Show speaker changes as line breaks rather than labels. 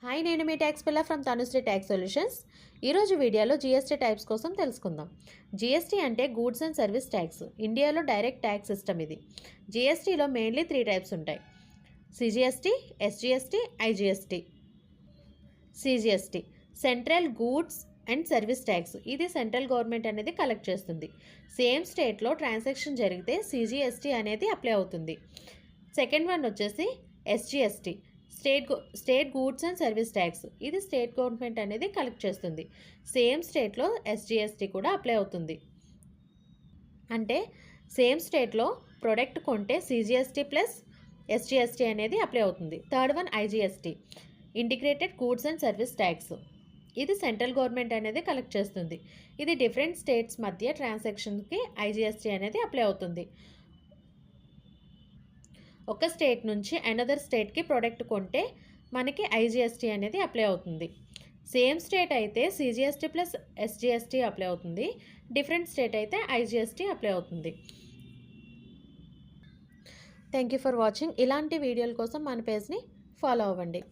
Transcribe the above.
Hi, నేను మీ tax పిల్ల from Tanushree tax solutions. ఈరోజు వీడియోలో జీఎస్టీ టైప్స్ కోసం తెలుసుకుందాం. జీఎస్టీ అంటే గూడ్స్ అండ్ సర్వీస్ ట్యాక్స్. ఇండియాలో డైరెక్ట్ ట్యాక్స్ సిస్టమ్ ఇది. జీఎస్టీలో మెయిన్లీ 3 టైప్స్ ఉంటాయి: CGST, SGST, IGST. CGST central goods and service tax. ఇది సెంట్రల్ గవర్నమెంట్ అనేది కలెక్ట్ చేస్తుంది. సేమ్ స్టేట్లో ట్రాన్సాక్షన్ జరిగితే సిజిఎస్టీ అనేది అప్లై అవుతుంది. సెకండ్ వన్ వచ్చేసి SGST, state goods and service tax. ఇది స్టేట్ గవర్నమెంట్ అనేది కలెక్ట్ చేస్తుంది. సేమ్ స్టేట్లో ఎస్జిఎస్టీ కూడా అప్లై అవుతుంది. అంటే సేమ్ స్టేట్లో ప్రొడక్ట్ కొంటే సిజిఎస్టీ ప్లస్ ఎస్జిఎస్టీ అనేది అప్లై అవుతుంది. Third one IGST, integrated goods and service tax. ఇది సెంట్రల్ గవర్నమెంట్ అనేది కలెక్ట్ చేస్తుంది. ఇది డిఫరెంట్ స్టేట్స్ మధ్య ట్రాన్సాక్షన్కి ఐజిఎస్టీ అనేది అప్లై అవుతుంది. ఒక స్టేట్ నుంచి అనదర్ స్టేట్కి ప్రోడక్ట్ కొంటే మనకి ఐజిఎస్టీ అనేది అప్లై అవుతుంది. సేమ్ స్టేట్ అయితే సిజిఎస్టీ ప్లస్ ఎస్జిఎస్టీ అప్లై అవుతుంది. డిఫరెంట్ స్టేట్ అయితే ఐజిఎస్టీ అప్లై అవుతుంది. Thank you for watching. ఇలాంటి వీడియోల కోసం మన పేజ్ని ఫాలో అవ్వండి.